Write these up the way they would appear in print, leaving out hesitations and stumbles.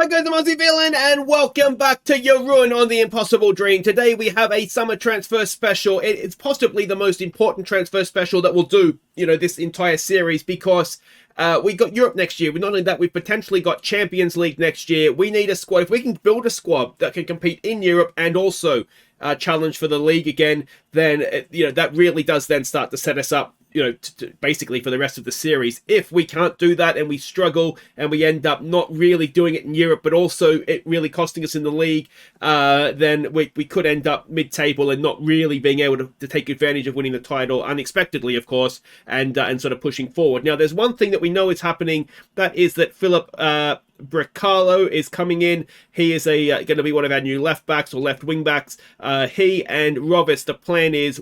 Hi guys, I'm Aussie Villain and welcome back to Jarun on The Impossible Dream. Today we have a summer transfer special. It's possibly the most important transfer special that we'll do, this entire series because we got Europe next year. Not only that, we've potentially got Champions League next year. We need a squad. If we can build a squad that can compete in Europe and also challenge for the league again, then, that really does then start to set us up basically for the rest of the series. If we can't do that and we struggle and we end up not really doing it in Europe, but also it really costing us in the league, then we could end up mid-table and not really being able to take advantage of winning the title unexpectedly, of course, and sort of pushing forward. Now, there's one thing that we know is happening. That is that Philip Bricalo is coming in. He is going to be one of our new left backs or left wing backs. He and Rovis, the plan is,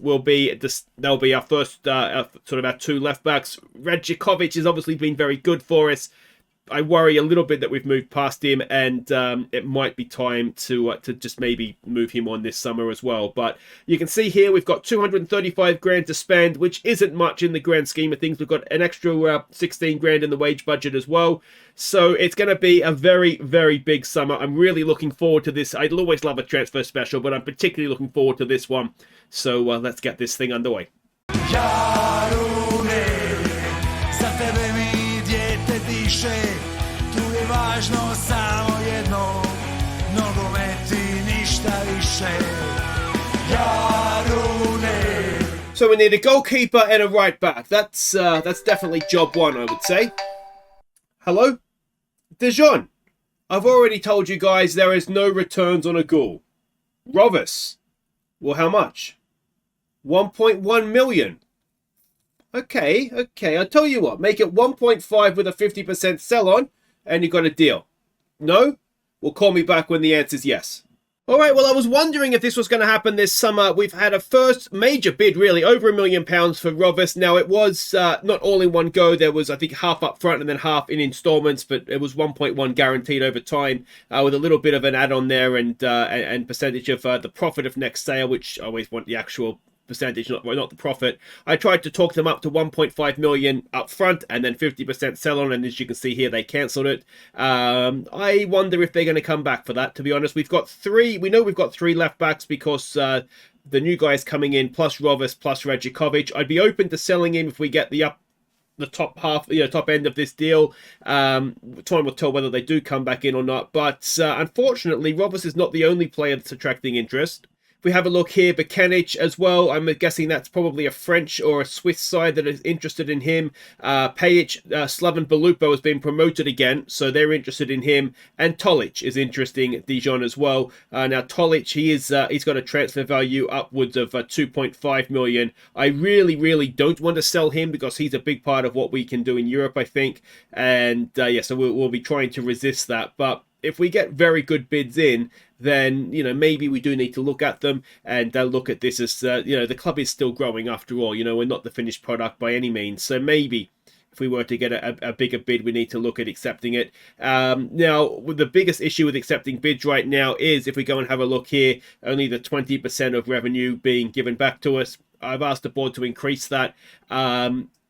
they'll be our first sort of our two left backs. Redjikovic has obviously been very good for us. I worry a little bit that we've moved past him, and it might be time to just maybe move him on this summer as well. But you can see here we've got 235 grand to spend, which isn't much in the grand scheme of things. We've got an extra 16 grand in the wage budget as well. So it's going to be a very, very big summer. I'm really looking forward to this. I'd always love a transfer special, but I'm particularly looking forward to this one. So let's get this thing underway. Važno samo jedno, nogomet I ništa više. Jarune. So we need a goalkeeper and a right back. That's definitely job one, I would say. Hello? Dijon. I've already told you guys there is no returns on a goal. Rovis. Well, how much? 1.1 million. Okay. I'll tell you what. Make it 1.5 with a 50% sell on. And you got a deal. No? Well, call me back when the answer is yes. All right, well, I was wondering if this was going to happen this summer. We've had a first major bid, really, over £1 million for Rovis. Now, it was not all in one go. There was, I think, half up front and then half in installments, but it was 1.1 guaranteed over time with a little bit of an add-on there and percentage of the profit of next sale, which I always want the actual percentage, not the profit. I tried to talk them up to 1.5 million up front and then 50% sell on, and as you can see here, they cancelled it. I wonder if they're going to come back for that, to be honest. We know we've got three left backs because the new guys coming in, plus Rovis, plus Redjikovic. I'd be open to selling him if we get the top half, top end of this deal. Time will tell whether they do come back in or not. But unfortunately, Rovis is not the only player that's attracting interest. If we have a look here, Bekanic as well. I'm guessing that's probably a French or a Swiss side that is interested in him. Pajic, Slaven Belupo has been promoted again, so they're interested in him. And Tolic is interesting Dijon as well. Now Tolic, he's got a transfer value upwards of 2.5 million. I really, really don't want to sell him because he's a big part of what we can do in Europe, I think. And so we'll be trying to resist that. But if we get very good bids in, then, maybe we do need to look at them and look at this as, the club is still growing after all. We're not the finished product by any means. So maybe if we were to get a bigger bid, we need to look at accepting it. Now, the biggest issue with accepting bids right now is if we go and have a look here, only the 20% of revenue being given back to us. I've asked the board to increase that.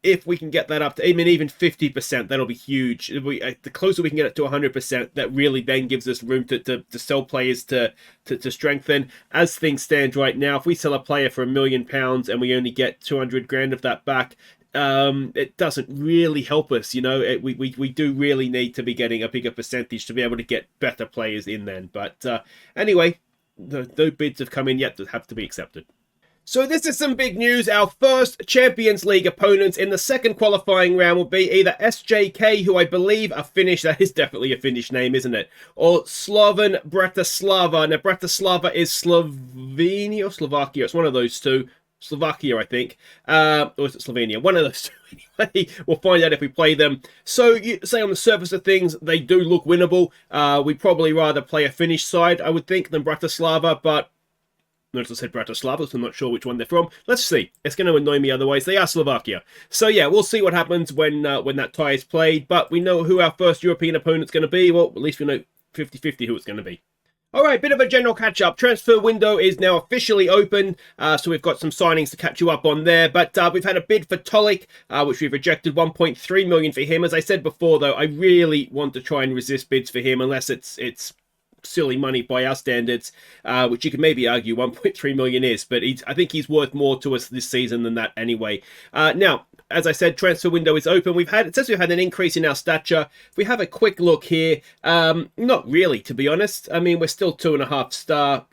If we can get that up to, even 50%, that'll be huge. The closer we can get it to 100%, that really then gives us room to sell players to strengthen. As things stand right now, if we sell a player for £1 million and we only get 200 grand of that back, it doesn't really help us. We do really need to be getting a bigger percentage to be able to get better players in then. But anyway, no bids have come in yet that have to be accepted. So this is some big news. Our first Champions League opponents in the second qualifying round will be either SJK, who I believe are Finnish, that is definitely a Finnish name, isn't it? Or Slovan Bratislava. Now, Bratislava is Slovenia or Slovakia. It's one of those two. Slovakia, I think. Or is it Slovenia? One of those two. Anyway, we'll find out if we play them. So, you say on the surface of things, they do look winnable. We'd probably rather play a Finnish side, I would think, than Bratislava, but notice I said Bratislava, so I'm not sure which one they're from. Let's see. It's going to annoy me otherwise. They are Slovakia. So yeah, we'll see what happens when that tie is played. But we know who our first European opponent's going to be. Well, at least we know 50-50 who it's going to be. All right, bit of a general catch-up. Transfer window is now officially open, so we've got some signings to catch you up on there. But we've had a bid for Tolik, which we've rejected. 1.3 million for him. As I said before, though, I really want to try and resist bids for him, unless it's silly money by our standards, which you could maybe argue 1.3 million is. But I think he's worth more to us this season than that anyway. Now, as I said, transfer window is open. It says we've had an increase in our stature. If we have a quick look here, not really, to be honest. I mean, we're still 2.5 star,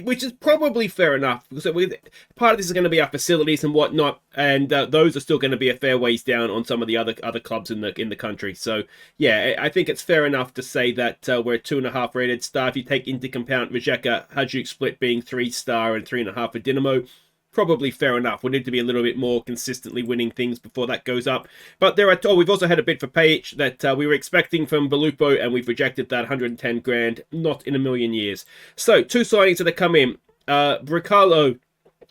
which is probably fair enough, because part of this is going to be our facilities and whatnot, and those are still going to be a fair ways down on some of the other clubs in the country. So yeah, I think it's fair enough to say that we're a 2.5 rated star. If you take into account Rijeka Hajduk split being 3 star and 3.5 for Dinamo, probably fair enough. We need to be a little bit more consistently winning things before that goes up. But we've also had a bid for Pajic that we were expecting from Belupo, and we've rejected that. 110 grand, not in a million years. So 2 signings that have come in. Bricalo,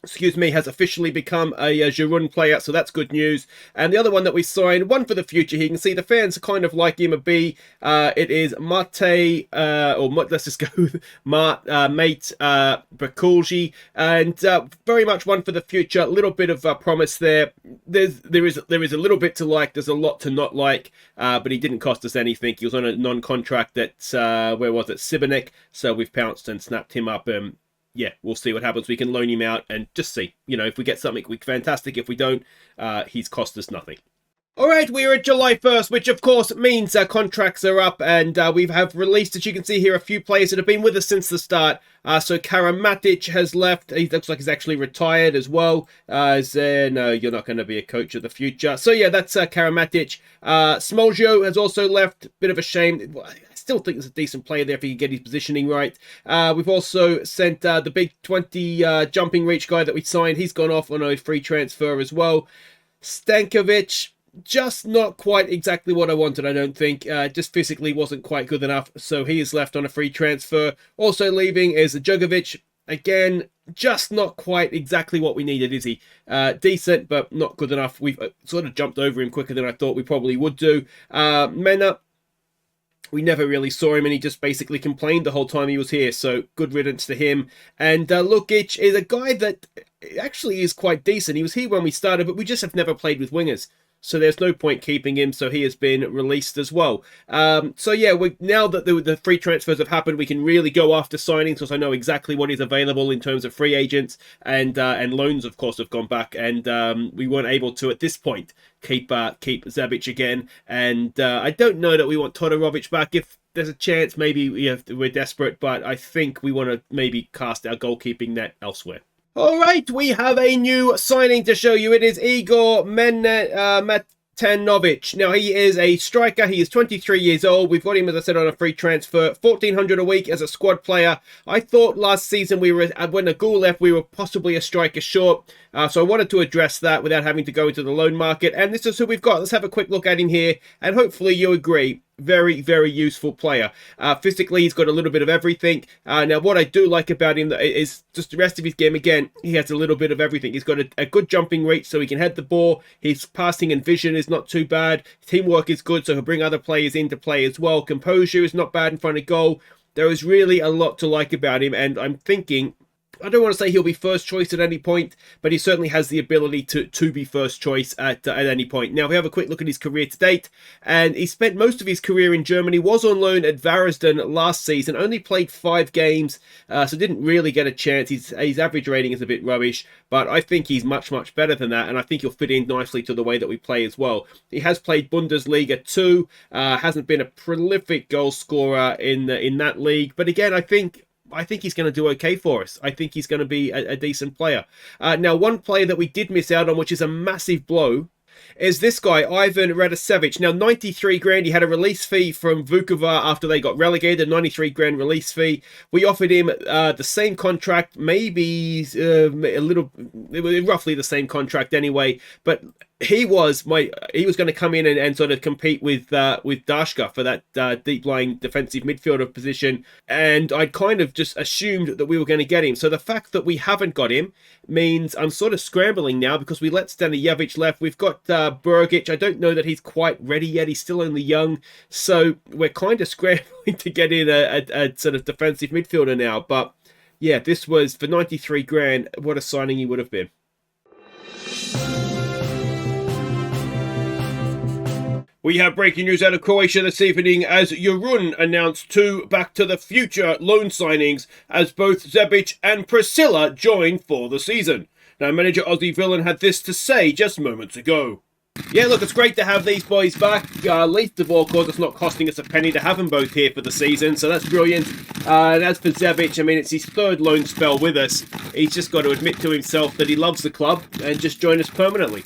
has officially become a Jarun player, so that's good news. And the other one that we signed, one for the future. You can see the fans kind of like him a B. It is Mate, let's just go with Mate Bakulji, and very much one for the future. A little bit of promise there. There is a little bit to like. There's a lot to not like, but he didn't cost us anything. He was on a non-contract at Sibernik, so we've pounced and snapped him up. Yeah, we'll see what happens. We can loan him out and just see. If we get something, fantastic. If we don't, he's cost us nothing. All right, we are at July 1st, which of course means contracts are up, and we have released, as you can see here, a few players that have been with us since the start. So Karamantic has left. He looks like he's actually retired as well. No, you're not going to be a coach of the future. So yeah, that's Karamantic. Smoljo has also left. Bit of a shame. I still think he's a decent player there if he can get his positioning right. We've also sent the big 20 jumping reach guy that we signed. He's gone off on a free transfer as well. Stankovic, just not quite exactly what I wanted, I don't think. Just physically wasn't quite good enough, so he is left on a free transfer. Also leaving is Djugovic. Again, just not quite exactly what we needed, is he? Decent, but not good enough. We've sort of jumped over him quicker than I thought we probably would do. Mena, we never really saw him, and he just basically complained the whole time he was here, so good riddance to him. And Lukic is a guy that actually is quite decent. He was here when we started, but we just have never played with wingers, so there's no point keeping him, so he has been released as well. So yeah, now that the free transfers have happened, we can really go after signings, because I know exactly what is available in terms of free agents, and loans, of course, have gone back, and we weren't able to, at this point, keep Zabic again, and I don't know that we want Todorovic back. If there's a chance, maybe we're desperate, but I think we want to maybe cast our goalkeeping net elsewhere. All right, we have a new signing to show you. It is Igor Matanovic. Now, he is a striker. He is 23 years old. We've got him, as I said, on a free transfer. 1,400 a week as a squad player. I thought last season when Agul left, we were possibly a striker short. So I wanted to address that without having to go into the loan market. And this is who we've got. Let's have a quick look at him here. And hopefully you agree. Very, very useful player. Physically, he's got a little bit of everything. Now, what I do like about him is just the rest of his game. Again, he has a little bit of everything. He's got a good jumping reach, so he can head the ball. His passing and vision is not too bad. Teamwork is good, so he'll bring other players into play as well. Composure is not bad in front of goal. There is really a lot to like about him, and I'm thinking, I don't want to say he'll be first choice at any point, but he certainly has the ability to be first choice at any point. Now, if we have a quick look at his career to date, and he spent most of his career in Germany, was on loan at Varesden last season, only played 5 games, so didn't really get a chance. His average rating is a bit rubbish, but I think he's much, much better than that, and I think he'll fit in nicely to the way that we play as well. He has played Bundesliga 2, hasn't been a prolific goal scorer in that league, but again, I think he's going to do okay for us. I think he's going to be a decent player. Now, one player that we did miss out on, which is a massive blow, is this guy, Ivan Radicevic. Now, 93 grand. He had a release fee from Vukovar after they got relegated, 93 grand release fee. We offered him the same contract, maybe roughly the same contract anyway, but he was going to come in and sort of compete with Dashka for that deep lying defensive midfielder position, and I kind of just assumed that we were going to get him. So the fact that we haven't got him means I'm sort of scrambling now, because we let Stanijevic left. We've got Burgic. I don't know that he's quite ready yet. He's still only young, so we're kind of scrambling to get in a sort of defensive midfielder now. But yeah, this was for 93 grand. What a signing he would have been. We have breaking news out of Croatia this evening as Jarun announced 2 Back to the Future loan signings as both Zebic and Priscilla join for the season. Now, manager Aussie Villain had this to say just moments ago. Yeah, look, it's great to have these boys back. Least of all, because it's not costing us a penny to have them both here for the season, so that's brilliant. And as for Zebic, I mean, it's his 3rd loan spell with us. He's just got to admit to himself that he loves the club and just join us permanently.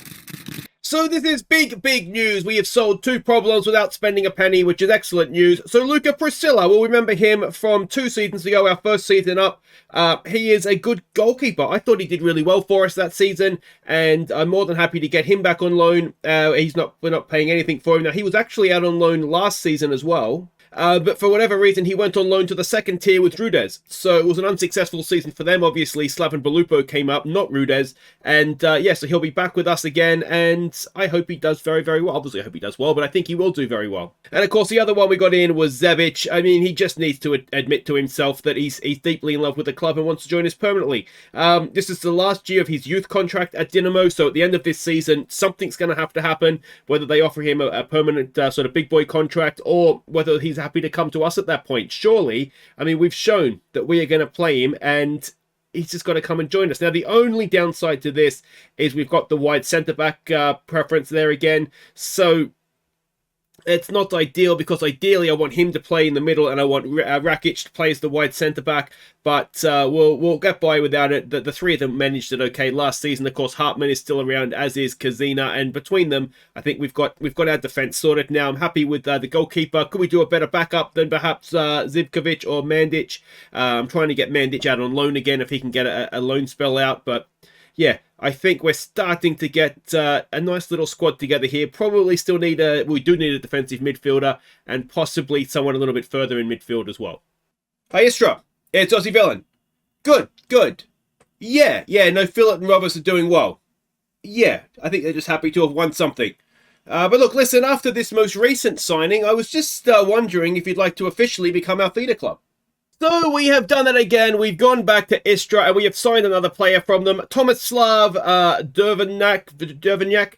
So this is big news. We have solved 2 problems without spending a penny, which is excellent news. So Luca Priscilla, we'll remember him from 2 seasons ago, our first season up. He is a good goalkeeper. I thought he did really well for us that season, and I'm more than happy to get him back on loan. We're not paying anything for him. Now, he was actually out on loan last season as well. But for whatever reason, he went on loan to the 2nd tier with Rudez. So it was an unsuccessful season for them, obviously. Slaven Belupo came up, not Rudez. And yeah, so he'll be back with us again. And I hope he does very, very well. Obviously, I hope he does well, but I think he will do very well. And of course, the other one we got in was Zebic. I mean, he just needs to admit to himself that he's deeply in love with the club and wants to join us permanently. This is the last year of his youth contract at Dinamo. So at the end of this season, something's going to have to happen, whether they offer him a permanent sort of big boy contract, or whether he's happy to come to us at that point. Surely, I mean, we've shown that we are going to play him, and he's just got to come and join us. Now, the only downside to this is we've got the wide centre-back preference there again, so it's not ideal, because ideally I want him to play in the middle and I want Rakic to play as the wide centre-back, but we'll get by without it. The 3 of them managed it okay last season. Of course, Hartman is still around, as is Kazina, and between them, I think we've got our defence sorted now. I'm happy with the goalkeeper. Could we do a better backup than perhaps Zivkovic or Mandic? I'm trying to get Mandic out on loan again if he can get a loan spell out, but yeah, I think we're starting to get a nice little squad together here. Probably still we do need a defensive midfielder, and possibly someone a little bit further in midfield as well. Hi, Istra. It's Aussie Villain. Good. Yeah, no, Philip and Roberts are doing well. Yeah, I think they're just happy to have won something. But look, listen, after this most recent signing, I was just wondering if you'd like to officially become our feeder club. So we have done it again. We've gone back to Istra and we have signed another player from them. Tomislav Dervenyak,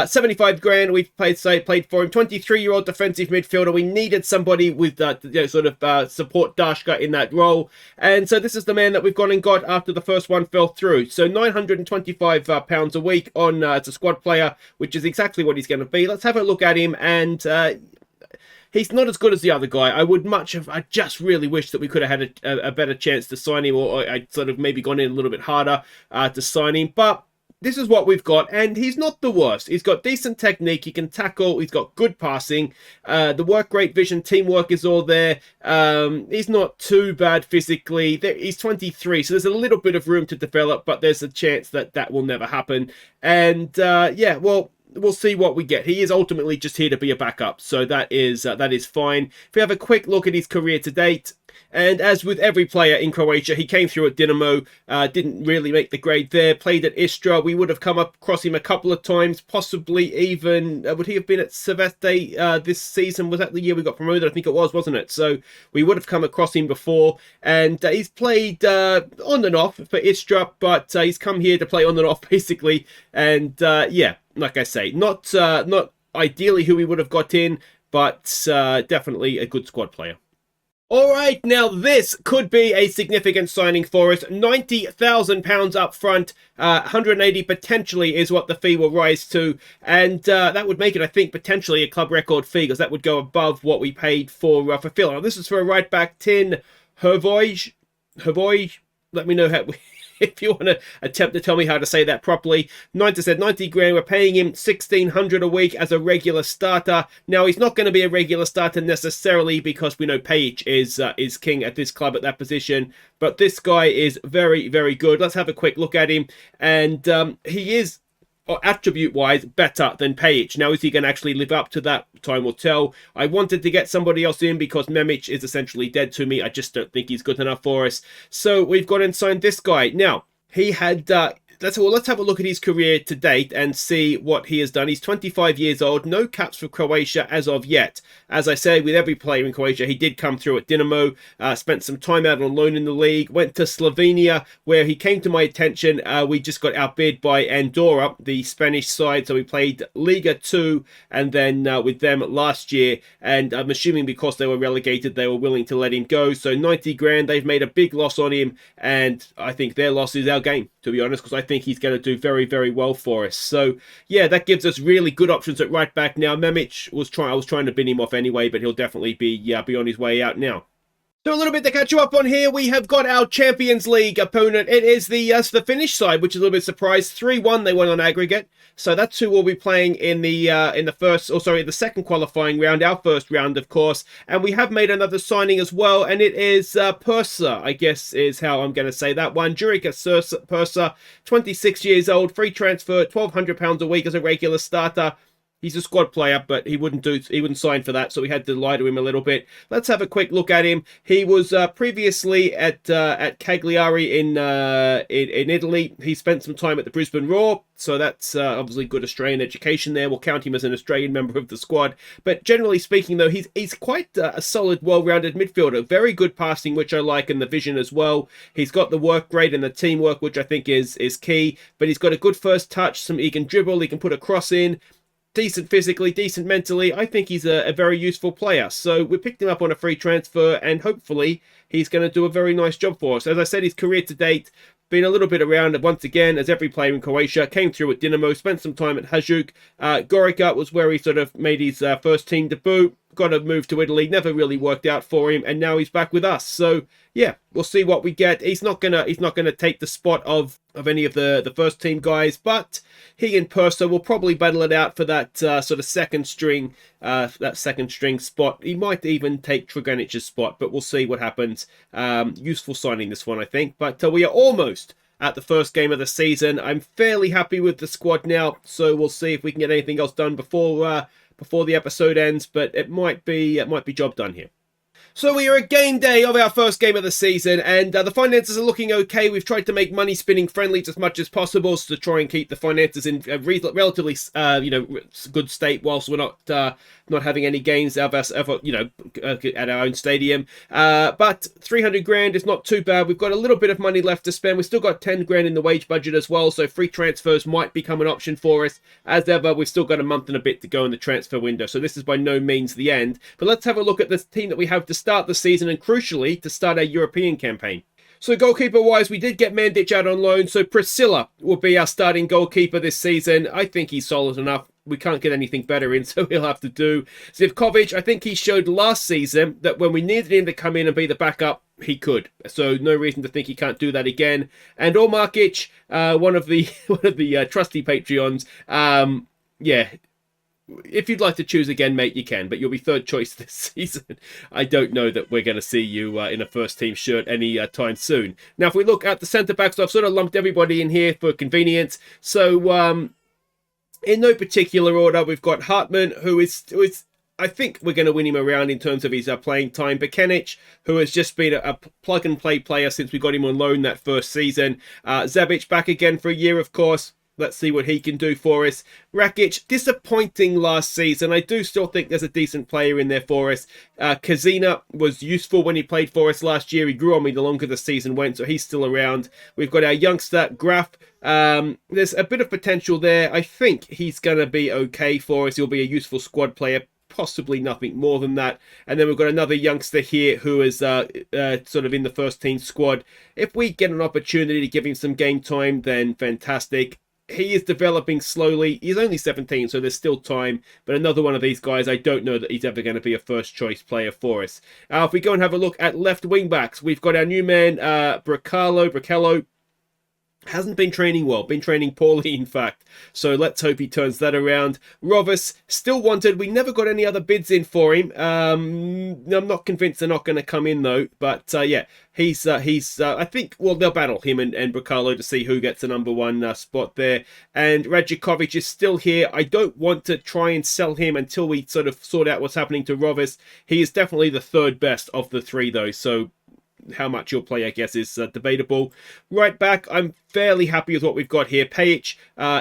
75 grand. We've played for him. 23-year-old defensive midfielder. We needed somebody with support Dashka in that role. And so this is the man that we've gone and got after the first one fell through. So £925 a week on as a squad player, which is exactly what he's going to be. Let's have a look at him, and he's not as good as the other guy. I just really wish that we could have had a better chance to sign him, or I'd sort of maybe gone in a little bit harder to sign him. But this is what we've got, and he's not the worst. He's got decent technique, he can tackle, he's got good passing, the work rate, vision, teamwork is all there. He's not too bad physically. He's 23, so there's a little bit of room to develop, but there's a chance that will never happen. And yeah, well, we'll see what we get. He is ultimately just here to be a backup, so that is fine. If we have a quick look at his career to date, and as with every player in Croatia, he came through at Dinamo, didn't really make the grade there, played at Istra. We would have come across him a couple of times, possibly even, would he have been at Saveste this season? Was that the year we got promoted? I think it was, wasn't it? So we would have come across him before, and he's played on and off for Istra, but he's come here to play on and off, basically, and yeah, like I say, not ideally who we would have got in, but definitely a good squad player. All right, now this could be a significant signing for us. £90,000 up front, 180 potentially is what the fee will rise to, and that would make it, I think, potentially a club record fee, because that would go above what we paid for Phil. Now, this is for a right back, Tin Hervoj. Let me know how. If you want to attempt to tell me how to say that properly. 90 grand. We're paying him $1,600 a week as a regular starter. Now, he's not going to be a regular starter necessarily, because we know Pajic is king at this club at that position. But this guy is very, very good. Let's have a quick look at him. And he is attribute-wise, better than Pejic. Now, is he going to actually live up to that? Time will tell. I wanted to get somebody else in because Memic is essentially dead to me. I just don't think he's good enough for us. So we've gone and signed this guy. Now, he had... let's have a look at his career to date and see what he has done. He's 25 years old, no caps for Croatia as of yet. As I say, with every player in Croatia, he did come through at Dinamo, spent some time out on loan in the league, went to Slovenia, where he came to my attention. We just got outbid by Andorra, the Spanish side, so we played Liga 2 and then with them last year, and I'm assuming because they were relegated, they were willing to let him go. So 90 grand, they've made a big loss on him, and I think their loss is our game, to be honest, because I think he's going to do very, very well for us. So yeah, that gives us really good options at right back now. Memic I was trying to bin him off anyway, but he'll definitely be on his way out now. So a little bit to catch you up on here. We have got our Champions League opponent. It is the Finnish side, which is a little bit surprised. 3-1 they won on aggregate. So that's who we'll be playing in the second qualifying round, our first round, of course. And we have made another signing as well, and it is Persa, I guess is how I'm going to say that one. Jurica Persa, 26 years old, free transfer, £1,200 a week as a regular starter. He's a squad player, but he wouldn't sign for that, so we had to lie to him a little bit. Let's have a quick look at him. He was previously at Cagliari in Italy. He spent some time at the Brisbane Roar, so that's obviously good Australian education there. We'll count him as an Australian member of the squad. But generally speaking, though, he's quite a solid, well-rounded midfielder. Very good passing, which I like, and the vision as well. He's got the work rate and the teamwork, which I think is key. But he's got a good first touch. He can dribble. He can put a cross in. Decent physically, decent mentally. I think he's a very useful player. So we picked him up on a free transfer, and hopefully he's going to do a very nice job for us. As I said, his career to date, been a little bit around once again, as every player in Croatia. Came through at Dinamo, spent some time at Hajduk. Gorica was where he sort of made his first team debut. Got a move to Italy, never really worked out for him, and now he's back with us. So yeah, we'll see what we get. He's not gonna take the spot of any of the first team guys, but he and Persa will probably battle it out for that sort of second string spot. He might even take Draganić's spot, but we'll see what happens. Useful signing, this one, I think. But we are almost at the first game of the season. I'm fairly happy with the squad now, so we'll see if we can get anything else done before the episode ends, but it might be job done here. So we are at game day of our first game of the season, and the finances are looking okay. We've tried to make money spinning friendly as much as possible to try and keep the finances in a relatively good state whilst we're not having any games at our own stadium. But 300 grand is not too bad. We've got a little bit of money left to spend. We've still got 10 grand in the wage budget as well, so free transfers might become an option for us. As ever, we've still got a month and a bit to go in the transfer window, so this is by no means the end. But let's have a look at this team that we have to start the season, and crucially to start our European campaign. So goalkeeper wise, we did get Mandic out on loan, so Priscilla will be our starting goalkeeper this season. I think he's solid enough. We can't get anything better in, so he'll have to do. Zivkovic, I think he showed last season that when we needed him to come in and be the backup, he could. So no reason to think he can't do that again. And Ormarkic, one of the trusty Patreons, if you'd like to choose again, mate, you can, but you'll be third choice this season. I don't know that we're going to see you in a first team shirt any time soon. Now, if we look at the centre backs, so I've sort of lumped everybody in here for convenience. So, in no particular order, we've got Hartman, who is I think we're going to win him around in terms of his playing time. Bekenic, who has just been a plug-and-play player since we got him on loan that first season. Zabic back again for a year, of course. Let's see what he can do for us. Rakic, disappointing last season. I do still think there's a decent player in there for us. Kazina was useful when he played for us last year. He grew on me the longer the season went, so he's still around. We've got our youngster, Graf. There's a bit of potential there. I think he's going to be okay for us. He'll be a useful squad player. Possibly nothing more than that. And then we've got another youngster here who is sort of in the first team squad. If we get an opportunity to give him some game time, then fantastic. He is developing slowly. He's only 17, so there's still time. But another one of these guys, I don't know that he's ever going to be a first-choice player for us. If we go and have a look at left wing-backs, we've got our new man, Brachello. Hasn't been training well, been training poorly, in fact. So let's hope he turns that around. Rovis, still wanted. We never got any other bids in for him. I'm not convinced they're not going to come in, though. But yeah, he's I think, well, they'll battle him and Bracalo to see who gets the number one spot there. And Radjakovic is still here. I don't want to try and sell him until we sort of sort out what's happening to Rovis. He is definitely the third best of the three, though. So how much he'll play, I guess, is debatable. Right back, I'm fairly happy with what we've got here. Pajic,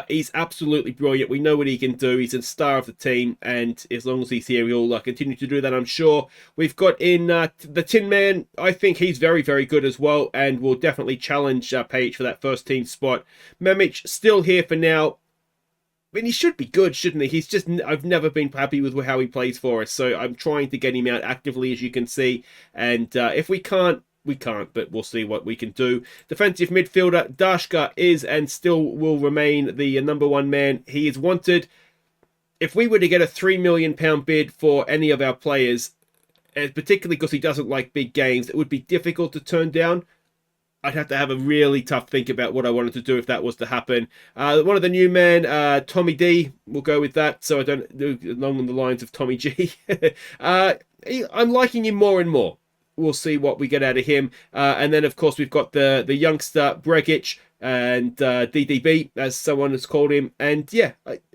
he's absolutely brilliant. We know what he can do. He's a star of the team, and as long as he's here, he'll continue to do that, I'm sure. We've got in the Tin Man. I think he's very, very good as well, and will definitely challenge Pajic for that first team spot. Memic, still here for now. I mean, he should be good, shouldn't he? He's just, I've never been happy with how he plays for us, so I'm trying to get him out actively, as you can see, and if we can't, we can't, but we'll see what we can do. Defensive midfielder, Dashka is and still will remain the number one man. He is wanted. If we were to get a £3 million bid for any of our players, particularly because he doesn't like big games, it would be difficult to turn down. I'd have to have a really tough think about what I wanted to do if that was to happen. One of the new men, Tommy D, we'll go with that, so I don't do along the lines of Tommy G. I'm liking him more and more. We'll see what we get out of him. And then, of course, we've got the youngster, Bregic, and DDB, as someone has called him. And, yeah,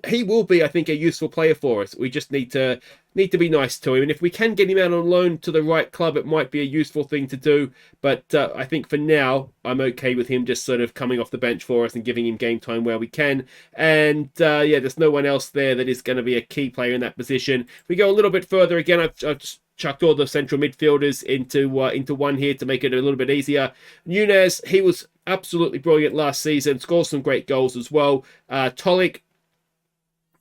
he will be, I think, a useful player for us. We just need to be nice to him. And if we can get him out on loan to the right club, it might be a useful thing to do. But I think for now, I'm okay with him just sort of coming off the bench for us and giving him game time where we can. And, yeah, there's no one else there that is going to be a key player in that position. If we go a little bit further, again, I've just chucked all the central midfielders into one here to make it a little bit easier. Nunez, he was absolutely brilliant last season, scored some great goals as well. Tolik,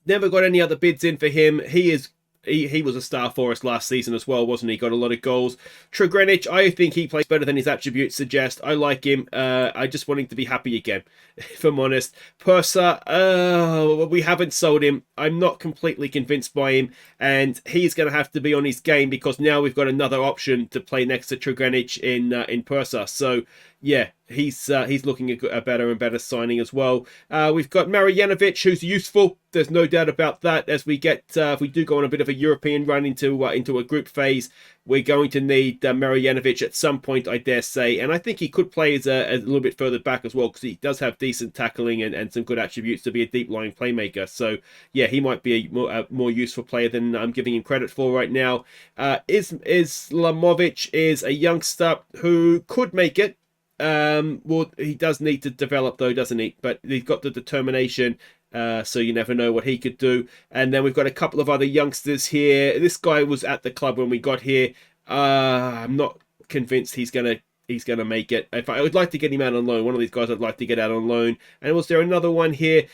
never got any other bids in for him. He was a star for us last season as well, wasn't he? Got a lot of goals. Tregrenic, I think he plays better than his attributes suggest. I like him. I just want him to be happy again, if I'm honest. Persa, we haven't sold him. I'm not completely convinced by him, and he's going to have to be on his game because now we've got another option to play next to Tregrenic in Persa. So, yeah, he's looking a better and better signing as well. We've got Marjanovic, who's useful. There's no doubt about that. As we get, if we do go on a bit of a European run into a group phase, we're going to need Marjanovic at some point, I dare say. And I think he could play as a little bit further back as well, because he does have decent tackling and some good attributes to be a deep-lying playmaker. So, yeah, he might be a more useful player than I'm giving him credit for right now. Islamovic is a youngster who could make it. Well, he does need to develop though, doesn't he? But he's got the determination, so you never know what he could do. And then we've got a couple of other youngsters here. This guy was at the club when we got here. I'm not convinced he's gonna make it. If I would like to get him out on loan, one of these guys I'd like to get out on loan. And was there another one here?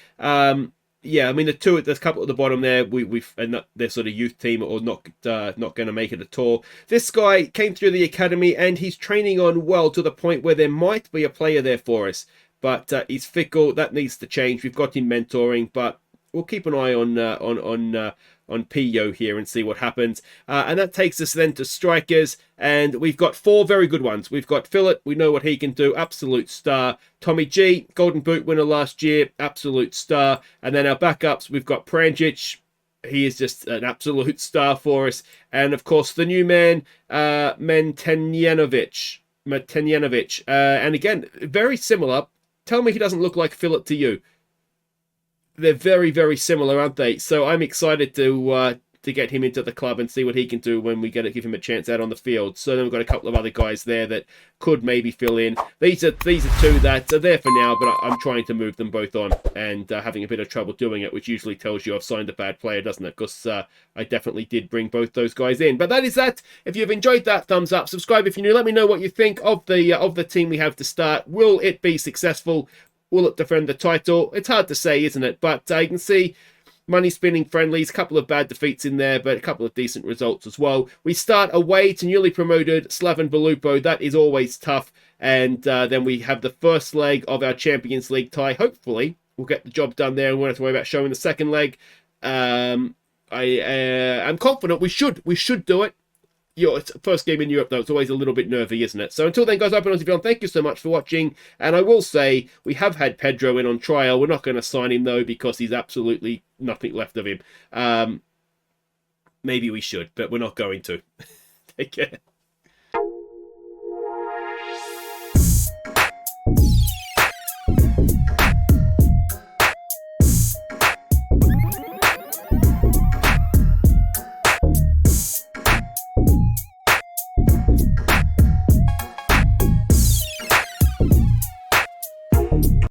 Yeah, I mean there's a couple at the bottom there. They're sort of youth team or not going to make it at all. This guy came through the academy and he's training on well to the point where there might be a player there for us, but he's fickle. That needs to change. We've got him mentoring, but we'll keep an eye on Pio here and see what happens. And that takes us then to strikers, and we've got four very good ones. We've got Philip, we know what he can do, absolute star. Tommy G, Golden Boot winner last year, absolute star. And then our backups, we've got Pranjic, he is just an absolute star for us. And of course, the new man, Matenjanovic. And again, very similar. Tell me he doesn't look like Philip to you. They're very, very similar, aren't they? So I'm excited to get him into the club and see what he can do when we give him a chance out on the field. So then we've got a couple of other guys there that could maybe fill in. These are two that are there for now, but I'm trying to move them both on and having a bit of trouble doing it, which usually tells you I've signed a bad player, doesn't it? Because I definitely did bring both those guys in. But that is that. If you've enjoyed that, thumbs up. Subscribe if you're new. Let me know what you think of the team we have to start. Will it be successful? Will it defend the title? It's hard to say, isn't it? But you can see money spinning friendlies, a couple of bad defeats in there, but a couple of decent results as well. We start away to newly promoted Slaven Belupo. That is always tough. And then we have the first leg of our Champions League tie. Hopefully, we'll get the job done there and we won't have to worry about showing the second leg. I'm confident we should do it. your first game in Europe, though, it's always a little bit nervy, isn't it? So until then, guys, I've been Aussie Beyond. Thank you so much for watching. And I will say, we have had Pedro in on trial. We're not going to sign him, though, because he's absolutely nothing left of him. Maybe we should, but we're not going to. Take care.